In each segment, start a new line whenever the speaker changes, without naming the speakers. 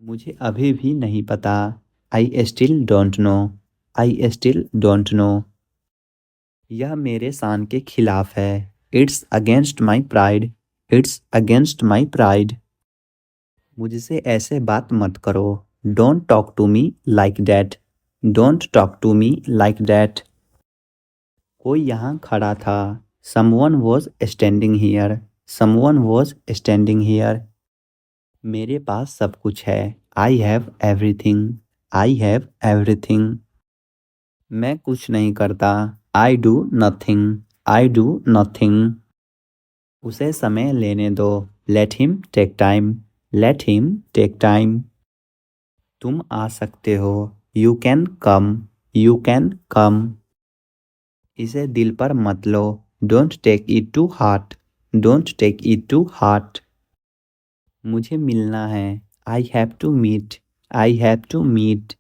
मुझे अभी भी नहीं पता। I still don't know. I still don't know. यह मेरे शान के खिलाफ है। It's against my pride. It's against my pride. मुझसे ऐसे बात मत करो। Don't talk to me like that. Don't talk to me like that. कोई यहाँ खड़ा था। Someone was standing here. Someone was standing here. मेरे पास सब कुछ है। I have everything. I have everything. मैं कुछ नहीं करता। आई do nothing. I do nothing. उसे समय लेने दो। Let him take time. Let him take time. तुम आ सकते हो। You can come. You can come. इसे दिल पर मत लो। Don't take it to heart. Don't take it to heart. मुझे मिलना है। I have to meet. I have to meet.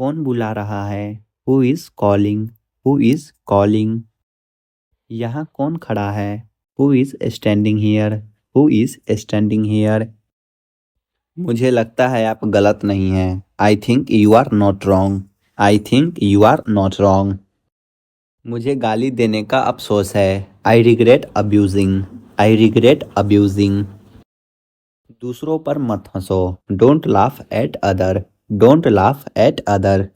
कौन बुला रहा है? Who is calling? Who is calling? यहाँ कौन खड़ा है? Who is standing here? Who is standing here? मुझे लगता है आप गलत नहीं हैं। I think you are not wrong. I think you are not wrong. मुझे गाली देने का अफसोस है। I regret abusing. I regret abusing. दूसरों पर मत हंसो। Don't laugh at other. Don't laugh at other.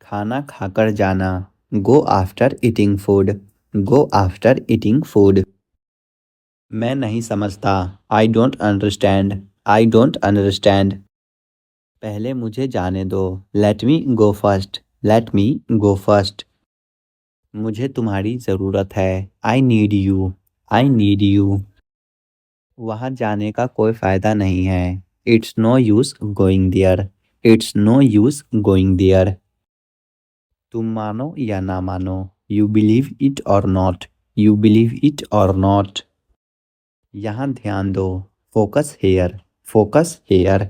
खाना खाकर जाना। Go after eating food. Go after eating food. मैं नहीं समझता। I don't understand. I don't understand. पहले मुझे जाने दो। Let me go first. Let me go first. मुझे तुम्हारी ज़रूरत है। I need you. I need you. वहाँ जाने का कोई फ़ायदा नहीं है। It's no use going there. It's no use going there. तुम मानो या ना मानो। You believe it or not. You believe it or not. यहाँ ध्यान दो। Focus here. Focus here.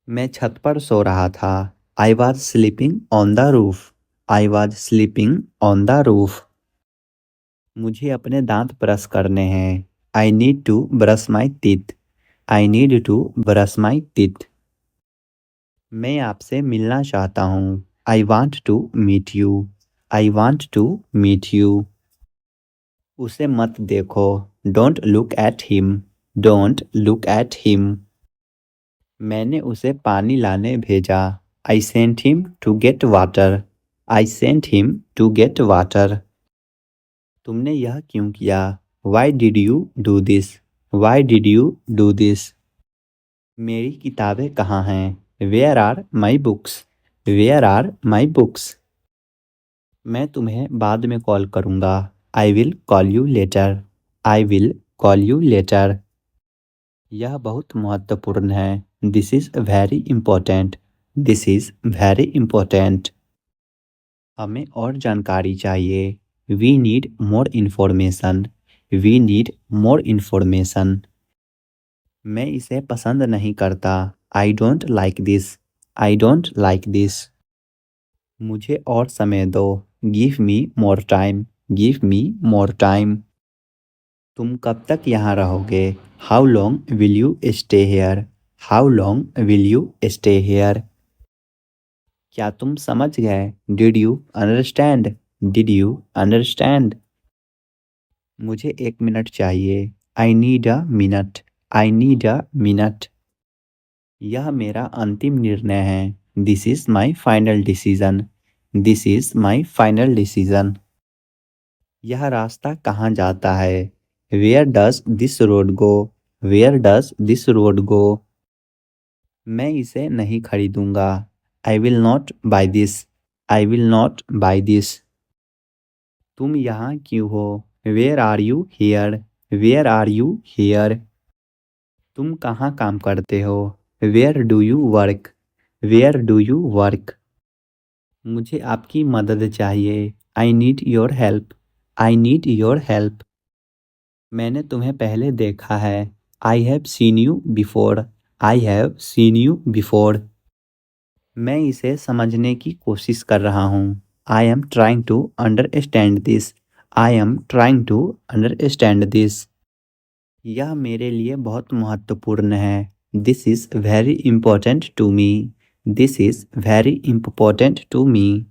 मैं छत पर सो रहा था। I was sleeping on the roof. I was sleeping on the roof. मुझे अपने दांत ब्रश करने हैं। I need to brush my teeth. I need to brush my teeth. मैं आपसे मिलना चाहता हूँ। I want to meet you. I want to meet you. उसे मत देखो। Don't look at him. Don't look at him. मैंने उसे पानी लाने भेजा। I sent him to get water. I sent him to get water. तुमने यह क्यों किया? Why did you do this? Why did you do this? मेरी किताबें कहाँ हैं? Where are my books? Where are my books? मैं तुम्हें बाद में कॉल करूँगा। I will call you later. I will call you later. यह बहुत महत्वपूर्ण है। This is very important. This is very important. हमें और जानकारी चाहिए। We need more information. We need more information. मैं इसे पसंद नहीं करता। I don't like this. I don't like this. मुझे और समय दो। Give me more time. Give me more time. तुम कब तक यहाँ रहोगे? How long will you stay here? How long will you stay here? क्या तुम समझ गए? Did you understand? Did you understand? मुझे 1 मिनट चाहिए। I need a minute. I need a minute. यह मेरा अंतिम निर्णय है। This is my final decision. This is my final decision. यह रास्ता कहाँ जाता है? Where does this road go? Where does this road go? मैं इसे नहीं खरीदूंगा। I will not buy this. I will not buy this. तुम यहाँ क्यों हो? Where are you here? Where are you here? तुम कहाँ काम करते हो? Where do you work? Where do you work? मुझे आपकी मदद चाहिए। I need your help. I need your help. मैंने तुम्हें पहले देखा है। I have seen you before. I have seen you before. मैं इसे समझने की कोशिश कर रहा हूँ। I am trying to understand this. I am trying to understand this. यह मेरे लिए बहुत महत्वपूर्ण है। This is very important to me, this is very important to me.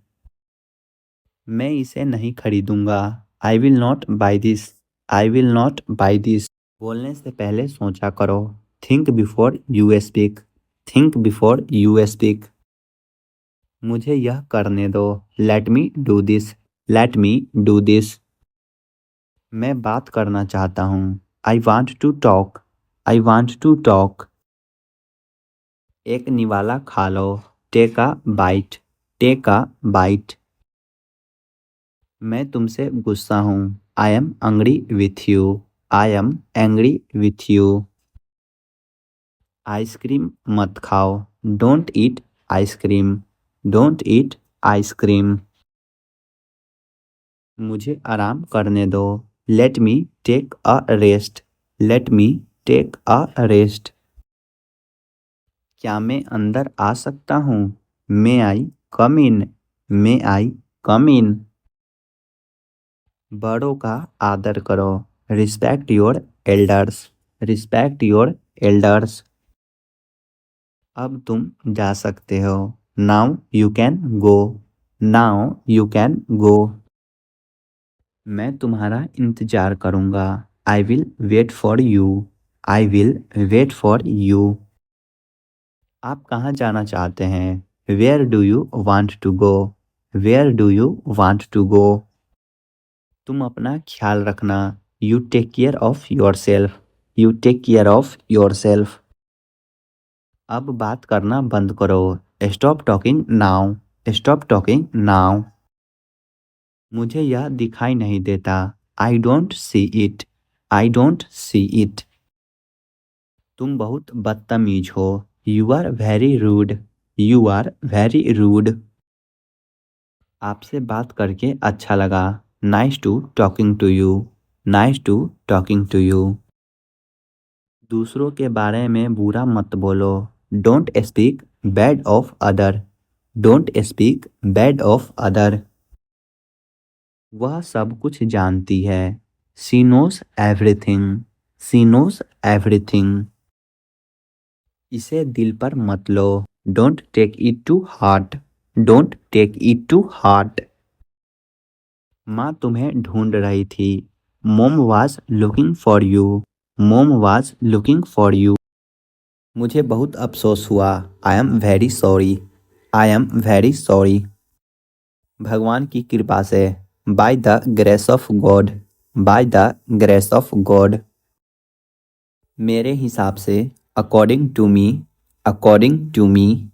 मैं इसे नहीं खरीदूंगा, I will not buy this, I will not buy this. बोलने से पहले सोचा करो, think before you speak, think before you speak. मुझे यह करने दो, let me do this, let me do this. मैं बात करना चाहता हूँ, I want to talk, I want to talk. एक निवाला खा लो, take a bite, take a bite. मैं तुमसे गुस्सा हूँ, I am angry with you, I am angry with you. Ice cream मत खाओ, don't eat ice cream, don't eat ice cream. मुझे आराम करने दो, let me take a rest, let me take a rest. क्या मैं अंदर आ सकता हूँ, मे आई कम इन, मे आई कम इन। बड़ों का आदर करो, respect your elders, respect your elders. अब तुम जा सकते हो, now you can go, now you can go. मैं तुम्हारा इंतजार करूंगा, I will wait for you, I will wait for you. आप कहाँ जाना चाहते हैं, where do you want to go, where do you want to go. तुम अपना ख्याल रखना, you take care of yourself, you take care of your self. अब बात करना बंद करो, stop talking now, stop talking now. मुझे यह दिखाई नहीं देता, I don't see it, I don't see it. तुम बहुत बदतमीज हो, you are very rude, you are very rude. आपसे बात करके अच्छा लगा, nice to talking to you, nice to talking to you. दूसरों के बारे में बुरा मत बोलो, don't speak bad of other, don't speak bad of other. वह सब कुछ जानती है, she knows everything, she knows everything. इसे दिल पर मत लो, don't take it to heart, don't take it to heart. माँ तुम्हें ढूंढ रही थी, mom was looking for you, mom was looking for you. मुझे बहुत अफसोस हुआ, I am very sorry, I am very sorry. भगवान की कृपा से, by the grace of God, by the grace of God. मेरे हिसाब से, according to me, according to me.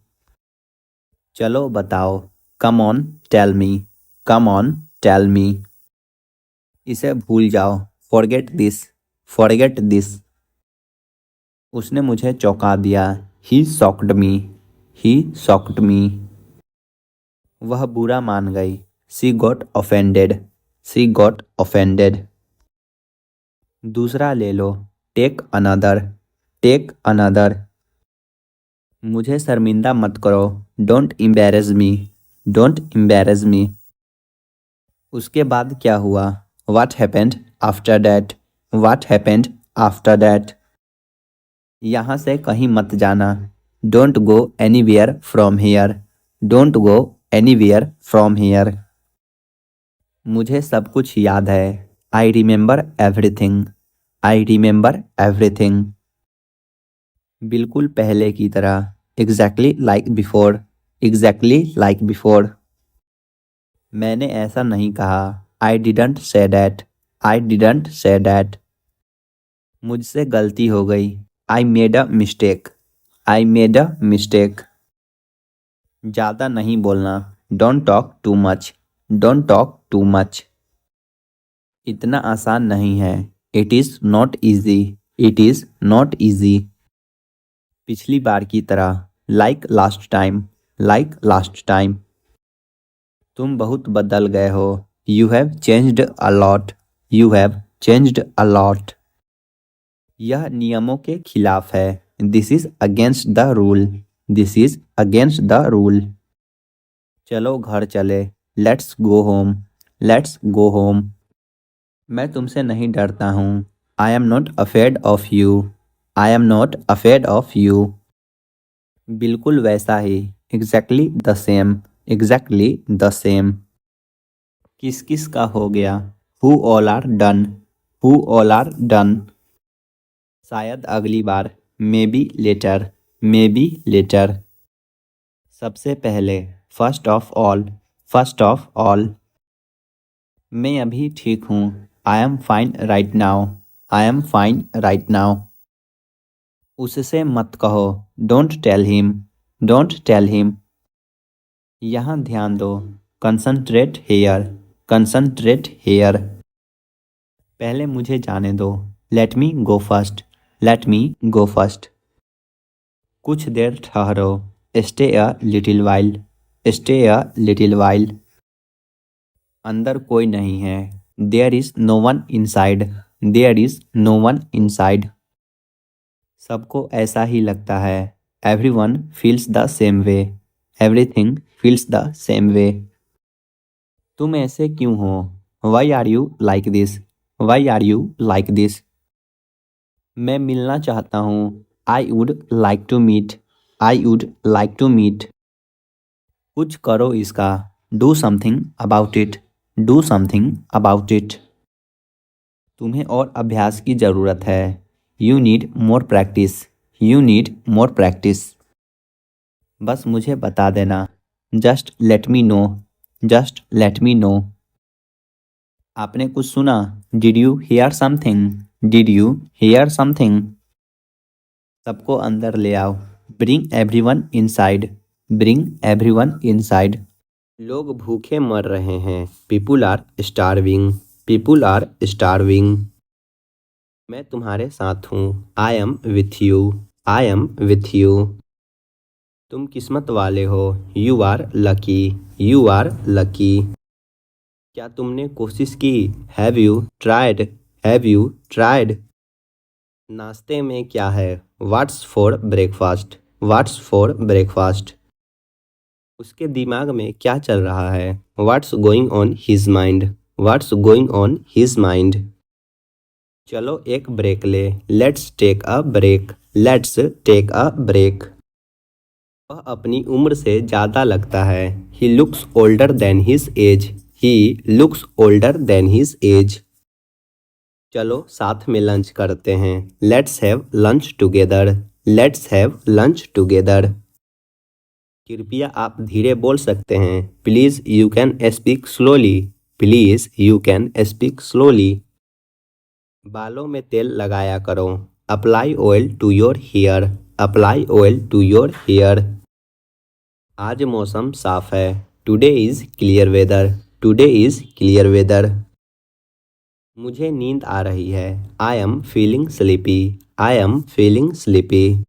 चलो बताओ, come on tell me, come on tell me. इसे भूल जाओ, फॉरगेट दिस, फॉरगेट दिस। उसने मुझे चौंका दिया, ही शॉक्ड मी, ही शॉक्ड मी। वह बुरा मान गई, she got offended, she got offended. दूसरा ले लो, टेक अनदर, टेक अनदर। मुझे शर्मिंदा मत करो, don't embarrass me, don't embarrass me. उसके बाद क्या हुआ, what happened after that, what happened after that. यहाँ से कहीं मत जाना, don't go anywhere from here, don't go anywhere from here. मुझे सब कुछ याद है, I remember everything, I remember everything. बिल्कुल पहले की तरह, exactly like before, exactly like before. मैंने ऐसा नहीं कहा, I didn't say that, I didn't say that. मुझसे गलती हो गई, I made a mistake, I made a mistake. ज़्यादा नहीं बोलना, don't talk too much, don't talk too much. इतना आसान नहीं है, it is not easy, it is not easy. पिछली बार की तरह, like last time, like last time. तुम बहुत बदल गए हो, you have changed a lot, you have changed a lot. यह नियमों के खिलाफ है, this is against the rule, this is against the rule. चलो घर चले, let's go home, let's go home. मैं तुमसे नहीं डरता हूँ, I am not afraid of you, I am not afraid of you. बिल्कुल वैसा ही, exactly the same, exactly the same. किस किस का हो गया, who all are done, who all are done. शायद अगली बार, maybe later, maybe later. सबसे पहले, first of all, first of all. मैं अभी ठीक हूँ, I am fine right now, I am fine right now. उससे मत कहो, don't tell him, don't tell him. यहाँ ध्यान दो, कंसंट्रेट हेयर, कंसंट्रेट हेयर। पहले मुझे जाने दो, let me go first, let me go first. कुछ देर ठहरो, stay a little while, stay a little while. अंदर कोई नहीं है, there is no one inside, there is no one inside. सबको ऐसा ही लगता है, everyone feels the same way, everything feels the same way. तुम ऐसे क्यों हो, why are you like this, why are you like this. मैं मिलना चाहता हूँ, आई would like to meet, I would like to meet. कुछ करो इसका, do something about it, do something about it. तुम्हें और अभ्यास की ज़रूरत है, you need more practice, you need more practice. बस मुझे बता देना, just let me know, just let me know. आपने कुछ सुना, did you hear something, did you hear something. सबको अंदर ले आओ, bring everyone inside, bring everyone inside. लोग भूखे मर रहे हैं, people are starving, people are starving. मैं तुम्हारे साथ हूँ, I am with you, I am with you. तुम किस्मत वाले हो, you are lucky, you are lucky. क्या तुमने कोशिश की, have you tried, have you tried. नाश्ते में क्या है, what's for breakfast, what's for breakfast. उसके दिमाग में क्या चल रहा है, what's going on his mind, what's going on his mind. चलो एक ब्रेक ले, let's take a break, let's take a break. वह अपनी उम्र से ज़्यादा लगता है, he looks older than his age, he looks older than his age. चलो साथ में लंच करते हैं, let's have lunch together, let's have lunch together. कृपया आप धीरे बोल सकते हैं, please you can speak slowly, please you can speak slowly. बालों में तेल लगाया करो, apply oil to your hair, apply oil to your hair. आज मौसम साफ है, today is clear weather, today is clear weather. मुझे नींद आ रही है, I am feeling sleepy, I am feeling sleepy.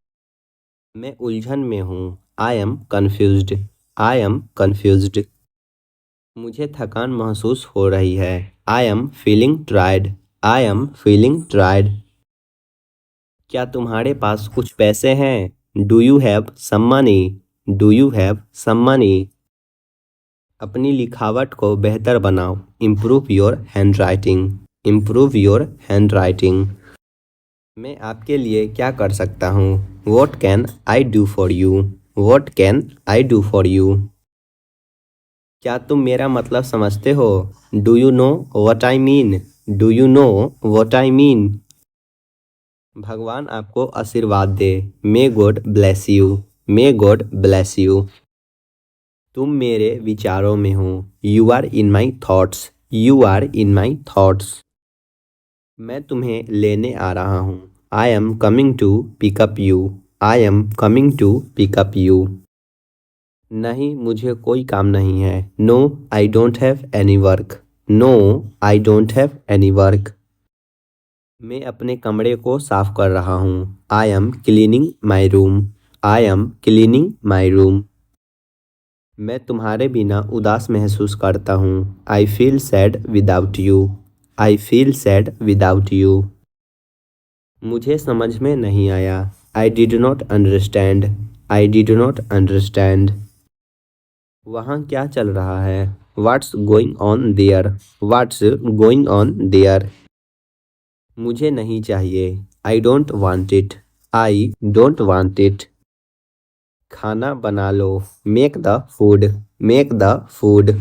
मैं उलझन में हूँ, I am confused, I am confused. मुझे थकान महसूस हो रही है, I am feeling tired, I am feeling tired. क्या तुम्हारे पास कुछ पैसे हैं, do you have some money, do you have some money. अपनी लिखावट को बेहतर बनाओ, improve your handwriting, improve your handwriting. मैं आपके लिए क्या कर सकता हूँ, what can I do for you, what can I do for you. क्या तुम मेरा मतलब समझते हो, do you know what I mean, do you know what I mean. भगवान आपको आशीर्वाद दे, may God bless you, may God bless you. तुम मेरे विचारों में हो, you are in my thoughts, you are in my thoughts. मैं तुम्हें लेने आ रहा हूँ, I am coming to pick up you, I am coming to pick up you. नहीं मुझे कोई काम नहीं है, no I don't have any work, no I don't have any work. मैं अपने कमरे को साफ कर रहा हूँ, I am cleaning my room, I am cleaning my room. मैं तुम्हारे बिना उदास महसूस करता हूँ, I feel sad without you, I feel sad without you. मुझे समझ में नहीं आया, I did not understand, I did not understand. वहाँ क्या चल रहा है, what's going on there, what's going on there. मुझे नहीं चाहिए, I don't want it, I don't want it. खाना बना लो, make the food, make the food.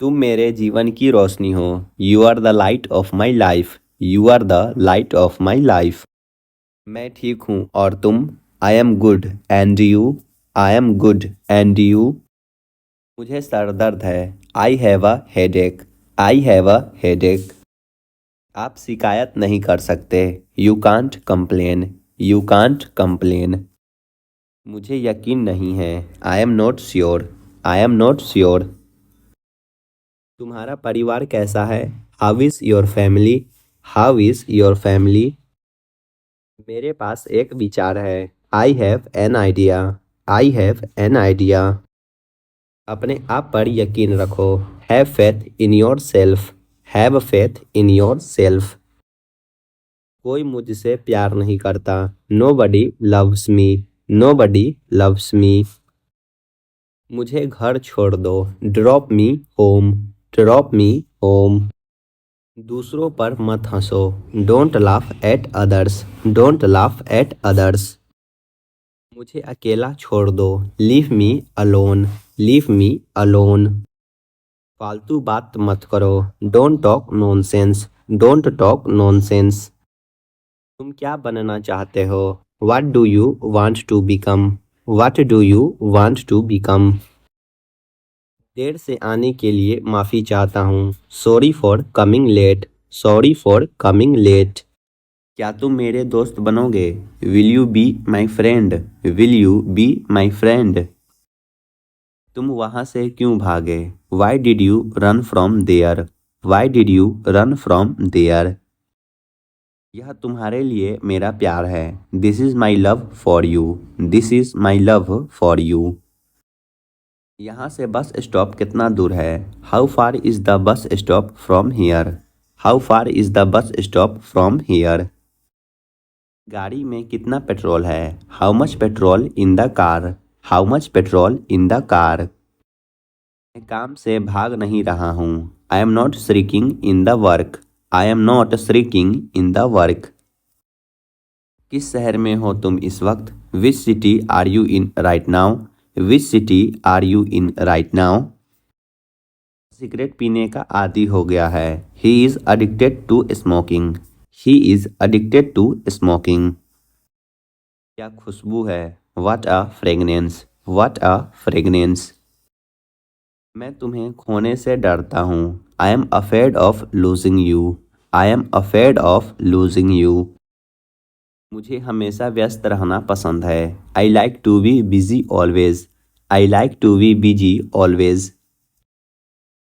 तुम मेरे जीवन की रोशनी हो, you are the light of my life, you are the light of my life. मैं ठीक हूँ और तुम? I am good and you, I am good and you. मुझे सर दर्द है, I have a headache, I have a headache. आप शिकायत नहीं कर सकते, you can't complain, you can't complain. मुझे यकीन नहीं है, I am not sure, I am not sure. तुम्हारा परिवार कैसा है? How is your family, how is your family. मेरे पास एक विचार है, I have an idea, I have an idea. अपने आप पर यकीन रखो, have faith in your self, have faith in your self. कोई मुझसे प्यार नहीं करता, नो बडी लव्स मी, नो बडी लव्स मी। मुझे घर छोड़ दो, drop me home, drop me home. दूसरों पर मत हंसो, don't laugh at others, don't laugh at others. मुझे अकेला छोड़ दो, leave me alone, leave me alone. फालतू बात मत करो, don't talk nonsense, don't talk nonsense. तुम क्या बनना चाहते हो? What do you want to become, what do you want to become. देर से आने के लिए माफ़ी चाहता हूँ, sorry for coming late, sorry for coming late. क्या तुम मेरे दोस्त बनोगे? Will you be my friend, will you be my friend. तुम वहाँ से क्यों भागे? Why did you run from there, why did you run from there. यह तुम्हारे लिए मेरा प्यार है, this is my love for you, this is my love for you. यहाँ से बस स्टॉप कितना दूर है? How far is the bus stop from here, how far is the bus stop from here. गाड़ी में कितना पेट्रोल है? How much petrol in the car, how much petrol in the car. मैं काम से भाग नहीं रहा हूँ, I am not shirking in the work, I am not shirking in the work. किस शहर में हो तुम इस वक्त? Which city are you in right now, which city are you in right now. Cigarette पीने का आदी हो गया है, he is addicted to smoking, he is addicted to smoking. क्या खुशबू है? What a fragrance, what a fragrance. मैं तुम्हें खोने से डरता हूँ, I am afraid of losing you, I am afraid of losing you. मुझे हमेशा व्यस्त रहना पसंद है, I like to be busy always, I like to be busy always.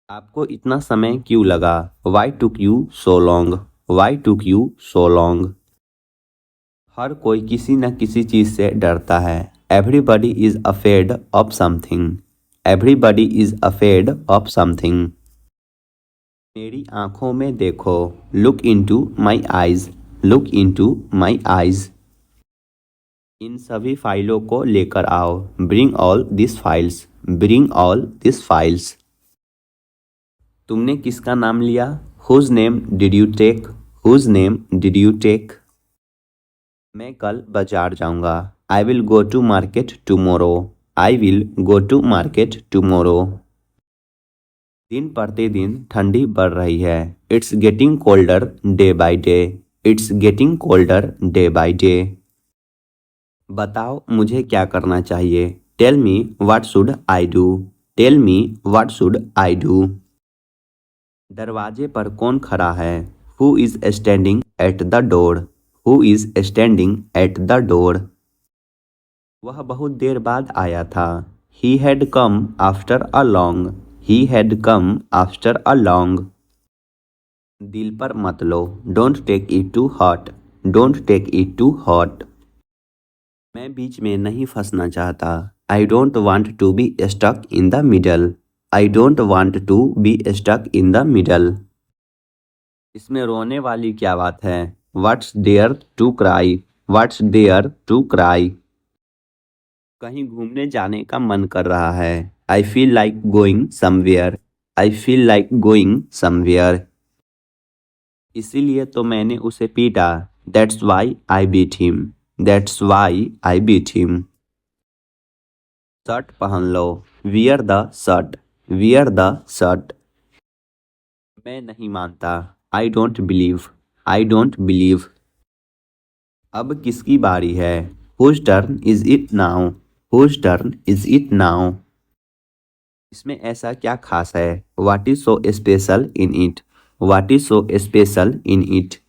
आपको इतना समय क्यों लगा? Why took you so long, why took you so long. हर कोई किसी न किसी चीज़ से डरता है, everybody is afraid of something, everybody is afraid of something. मेरी आँखों में देखो, look into my eyes, look into my eyes. इन सभी फाइलों को लेकर आओ, bring all this files, bring all this files. तुमने किसका नाम लिया? Whose name did you take, whose name did you take. मैं कल बाजार जाऊंगा, I will go to market tomorrow, I will go to market tomorrow. दिन प्रतिदिन ठंडी बढ़ रही है, it's getting colder day by day, it's getting colder day by day. बताओ मुझे क्या करना चाहिए? Tell me what should I do, tell me what should I do. दरवाजे पर कौन खड़ा है? Who is standing at the door, who is standing at the door. वह बहुत देर बाद आया था, he had come after a long, he had come after a long. दिल पर मत लो, don't take it to heart, don't take it to heart. मैं बीच में नहीं फंसना चाहता, I don't want to be stuck in the middle, I don't want to be stuck in the middle. इसमें रोने वाली क्या बात है? What's there to cry, what's there to cry. कहीं घूमने जाने का मन कर रहा है, I feel like going somewhere, I feel like going somewhere. इसीलिए तो मैंने उसे पीटा, that's why I beat him, That's why I beat him. Shirt पहन लो. Wear the shirt. Wear the shirt. मैं नहीं मानता. I don't believe. I don't believe. अब किसकी बारी है? Whose turn is it now? Whose turn is it now? इसमें ऐसा क्या खास है? What is so special in it? What is so special in it?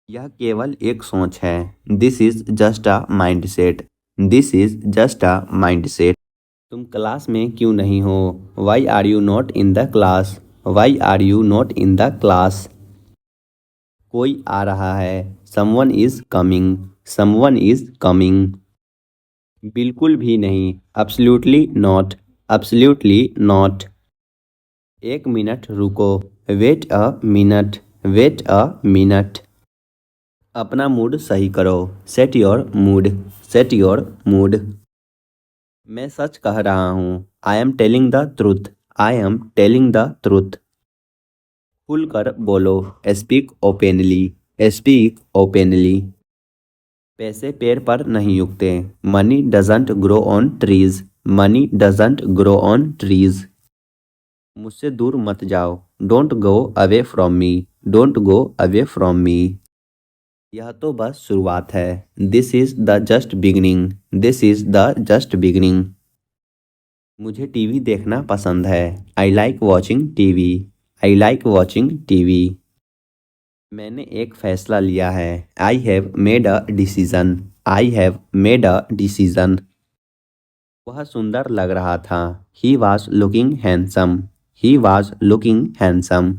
यह केवल एक सोच है. This is just a mindset. This is just a mindset. तुम क्लास में क्यों नहीं हो? Why are you not in the class? Why are you not in the class? कोई आ रहा है. Someone is coming. Someone is coming. बिल्कुल भी नहीं. Absolutely not. Absolutely not. एक मिनट रुको. Wait a minute. Wait a minute. अपना mood सही करो. Set your mood. Set your mood. मैं सच कह रहा हूँ. I am telling the truth. I am telling the truth. खुलकर बोलो. Speak openly. Speak openly. पैसे पेड़ पर नहीं उगते. Money doesn't grow on trees. Money doesn't grow on trees. मुझसे दूर मत जाओ. Don't go away from me. Don't go away from me. यह तो बस शुरुआत है. This is the just beginning. This is the just beginning. मुझे टीवी देखना पसंद है. I like watching TV. I like watching TV. मैंने एक फैसला लिया है. I have made a decision. I have made a decision. वह सुंदर लग रहा था. He was looking handsome. He was looking handsome.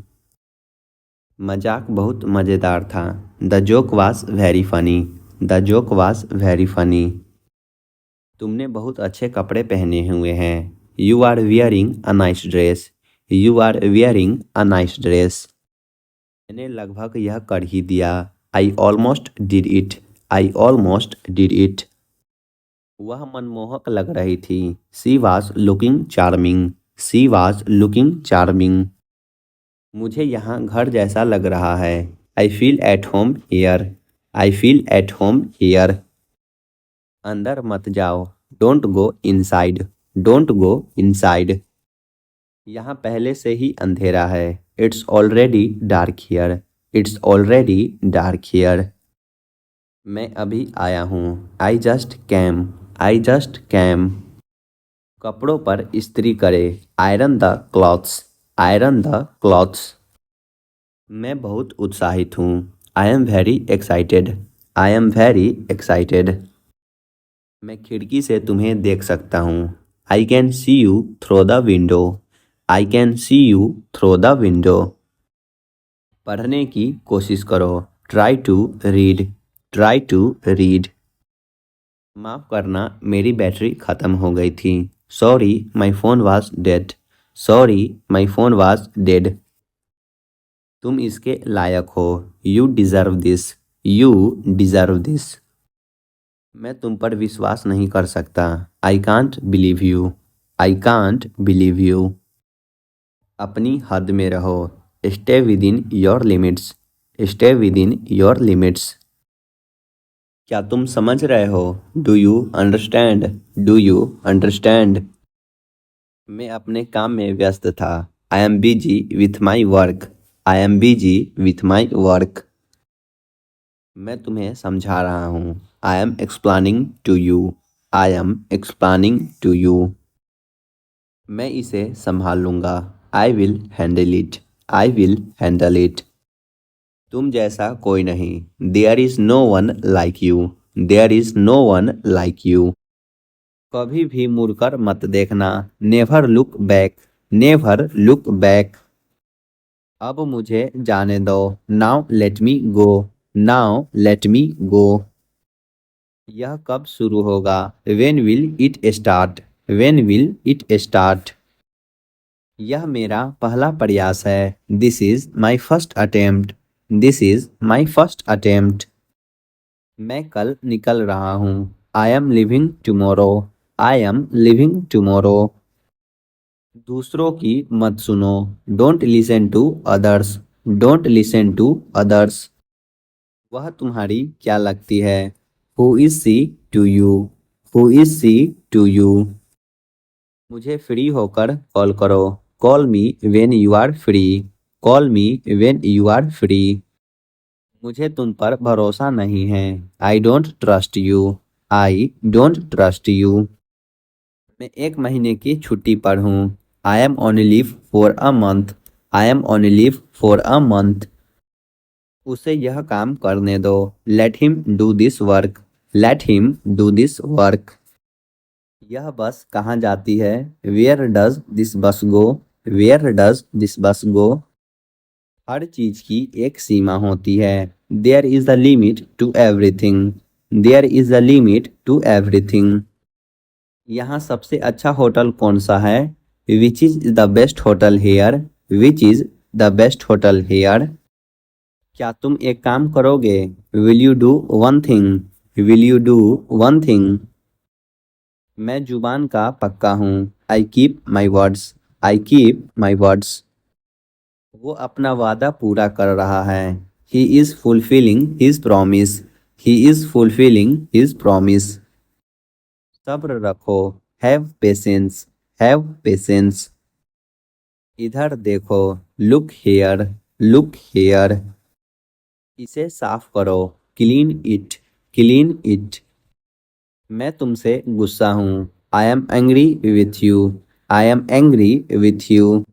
मजाक बहुत मज़ेदार था. The joke was very funny. The joke was very funny. तुमने बहुत अच्छे कपड़े पहने हुए हैं. You are wearing a nice dress. You are wearing a nice dress. मैंने लगभग यह कर ही दिया. I almost did it. I almost did it. वह मनमोहक लग रही थी. She was looking charming. She was looking charming. मुझे यहाँ घर जैसा लग रहा है. I feel at home here. I feel at home here. अंदर मत जाओ. Don't go inside. Don't go inside. यहाँ पहले से ही अंधेरा है. It's already dark here. It's already dark here. मैं अभी आया हूँ. I just came. I just came. कपड़ों पर इस्त्री करे. Iron the clothes. Iron the clothes. मैं बहुत उत्साहित हूँ. I am very excited. I am very excited. मैं खिड़की से तुम्हें देख सकता हूँ. आई can see you through the window. I can see you through the window. पढ़ने की कोशिश करो. Try to read. Try to read. माफ़ करना, मेरी बैटरी ख़त्म हो गई थी. Sorry my phone was dead. Sorry my phone was dead. तुम इसके लायक हो. You deserve this. You deserve this. मैं तुम पर विश्वास नहीं कर सकता. I can't believe you. I can't believe you. अपनी हद में रहो. Stay within your limits. Stay within your limits. क्या तुम समझ रहे हो? Do you understand? Do you understand? मैं अपने काम में व्यस्त था. I am busy with my work. I am busy with my work. मैं तुम्हें समझा रहा हूँ. I am explaining to you. I am explaining to you. मैं इसे संभाल लूँगा. I will handle it. I will handle it. तुम जैसा कोई नहीं. There is no one like you. There is no one like you. कभी भी मुड़कर मत देखना. Never look back. Never look back. अब मुझे जाने दो. Now let me go. Now let me go. यह कब शुरू होगा? When will it start. When will it start. यह मेरा पहला प्रयास है. This is my first attempt. This is my first attempt. मैं कल निकल रहा हूँ. I am leaving tomorrow. I am leaving tomorrow. दूसरों की मत सुनो. Don't listen to others. Don't listen to others. वह तुम्हारी क्या लगती है? Who is she to you, who is she to you. मुझे फ्री होकर कॉल करो, call me when you are free, call me when you are free. मुझे तुम पर भरोसा नहीं है, I don't trust you, I don't trust you. मैं 1 महीने की छुट्टी पर हूँ, I M on leave for a month, I am on leave for a month. उसे यह काम करने दो, let him do this work, let him do this work. यह बस कहाँ जाती है, वेयर डज दिस बस गो, वेयर डज दिस बस गो। हर चीज की एक सीमा होती है, there is a limit to everything, there is a limit to everything. यहाँ सबसे अच्छा होटल कौन सा है, which is the best hotel here, which is the best hotel here. क्या तुम एक काम करोगे, will you do one thing, will you do one thing. मैं जुबान का पक्का हूँ, I keep my words, I keep my words. वो अपना वादा पूरा कर रहा है, he is fulfilling his promise, he is fulfilling his promise. सब्र रखो, हैव पेशेंस, हैव पेशेंस। इधर देखो, लुक हेयर, लुक हेयर। इसे साफ करो, क्लीन इट, क्लीन इट। मैं तुमसे गुस्सा हूँ, I am angry with you, I am angry with you.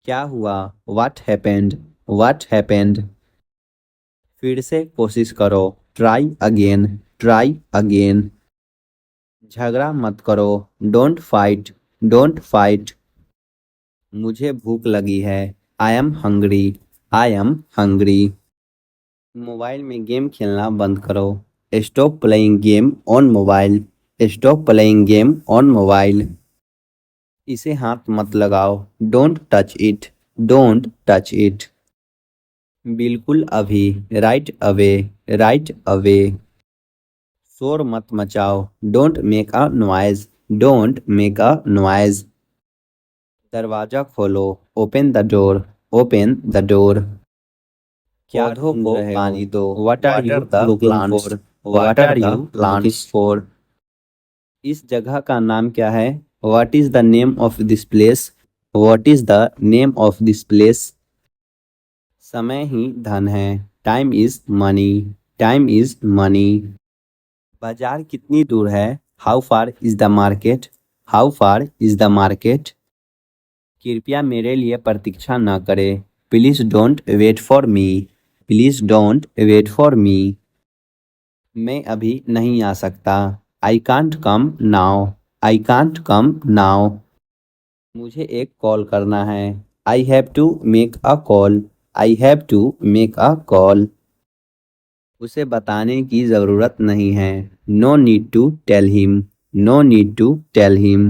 क्या हुआ, व्हाट हैपेंड, व्हाट हैपेंड। फिर से कोशिश करो, ट्राई अगेन, ट्राई अगेन। झगड़ा मत करो, डोंट फाइट, डोंट फाइट। मुझे भूख लगी है, I am hungry, I am hungry. Mobile में गेम खेलना बंद करो, stop playing game on mobile, stop playing game on mobile. इसे हाथ मत लगाओ, don't touch it, don't touch it. बिल्कुल अभी, राइट अवे, राइट अवे। शोर मत मचाओ, don't make a noise, don't make a noise. दरवाजा खोलो, open the door, open the door. क्या पौधों को पानी दो, what are you looking for, what are you looking for. इस जगह का नाम क्या है, what is the name of this place, what is the name of this place. समय ही धन है, time is money, time is money. बाजार कितनी दूर है, how far is the market, how far is the market. कृपया मेरे लिए प्रतीक्षा न करें, please don't wait for me, please don't wait for me. मैं अभी नहीं आ सकता, I can't come now, I can't come now. मुझे एक कॉल करना है, I have to make a call, I have to make a call. उसे बताने की ज़रूरत नहीं है, no need to tell him, no need to tell him.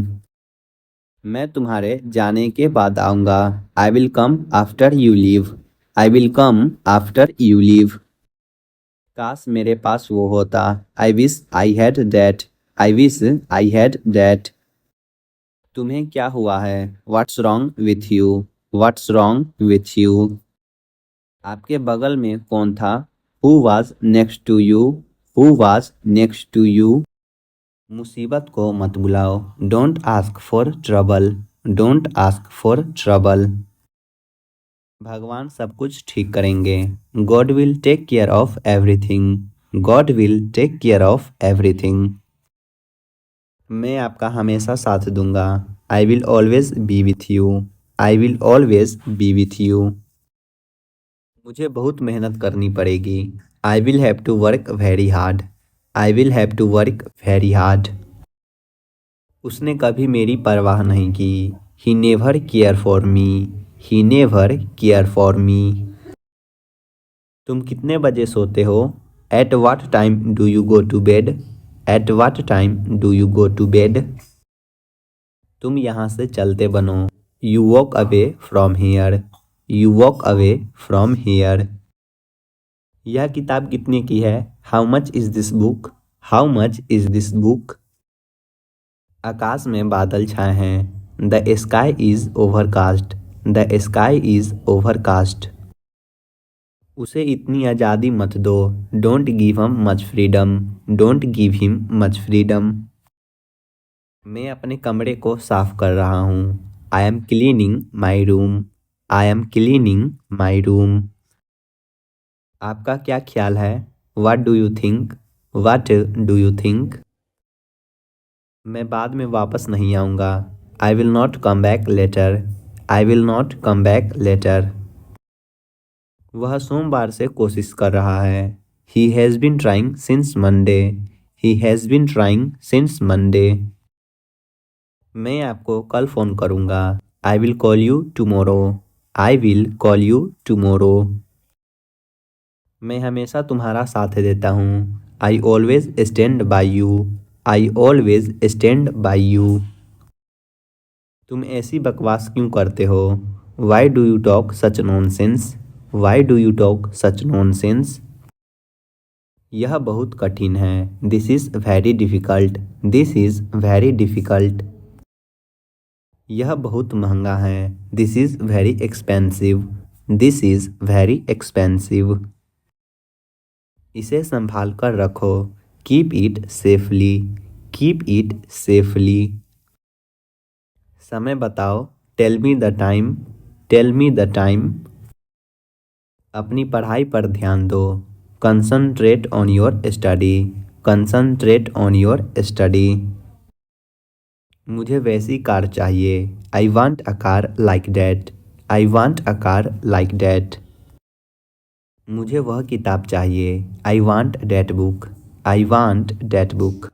मैं तुम्हारे जाने के बाद आऊँगा, I will come after you leave, I will come after you leave. काश मेरे पास वो होता, I wish I had that, I wish I had that. तुम्हें क्या हुआ है, what's wrong with you, what's wrong with you. आपके बगल में कौन था, who was next to you, who was next to you. मुसीबत को मत बुलाओ, don't ask for trouble, don't ask for trouble. भगवान सब कुछ ठीक करेंगे, God will take care of everything, God will take care of everything. मैं आपका हमेशा साथ दूंगा, I will always be with you, I will always be with you. मुझे बहुत मेहनत करनी पड़ेगी, I will have to work very hard, I will have to work very hard. उसने कभी मेरी परवाह नहीं की, he never care for me, he never care for me. तुम कितने बजे सोते हो, at what time do you go to bed, at what time do you go to bed. तुम यहाँ से चलते बनो, you walk away from here, you walk away from here. यह किताब कितने की है, how much is this book, how much is this book. आकाश में बादल छाए हैं, the sky is overcast, the sky is overcast. उसे इतनी आज़ादी मत दो, don't give him much freedom, don't give him much freedom. मैं अपने कमरे को साफ कर रहा हूँ, I am cleaning my room, I am cleaning my room. आपका क्या ख्याल है, what do you think, what do you think. मैं बाद में वापस नहीं आऊँगा, I will not come back later, I will not come back later. वह सोमवार से कोशिश कर रहा है, he has been trying since Monday, he has been trying since Monday. मैं आपको कल फ़ोन करूँगा, I will call you tomorrow, I will call you tomorrow. मैं हमेशा तुम्हारा साथ देता हूँ, आई always stand by you, I always stand by you. तुम ऐसी बकवास क्यों करते हो, why do you talk such nonsense, why do you talk such nonsense. यह बहुत कठिन है, this is very difficult, this is very difficult. यह बहुत महंगा है, this is very expensive, this is very expensive. इसे संभाल कर रखो, keep it safely, keep it safely. समय बताओ, tell me the time, tell me the time. अपनी पढ़ाई पर ध्यान दो, concentrate on your study, concentrate on your study. मुझे वैसी कार चाहिए, I want a car like that, I want a car like that. मुझे वह किताब चाहिए, I want that book, I want that book.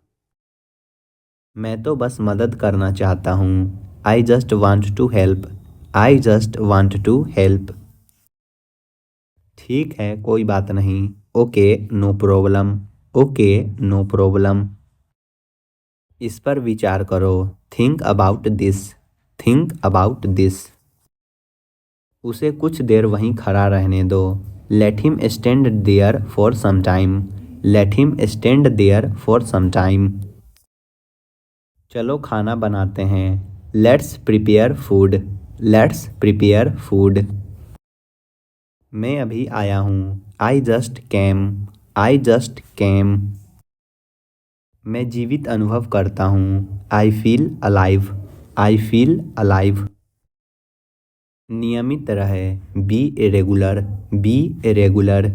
मैं तो बस मदद करना चाहता हूँ, I just want to help, I just want to help. ठीक है, कोई बात नहीं, okay no problem, okay no problem. इस पर विचार करो, think about this, think about this. उसे कुछ देर वहीं खड़ा रहने दो, let him stand there for some time, let him stand there for some time. चलो खाना बनाते हैं, let's prepare food, let's prepare food. मैं अभी आया हूँ, I just came, I just came. मैं जीवित अनुभव करता हूँ, I feel alive, I feel alive. नियमित रहे, बी रेगुलर, बी रेगुलर।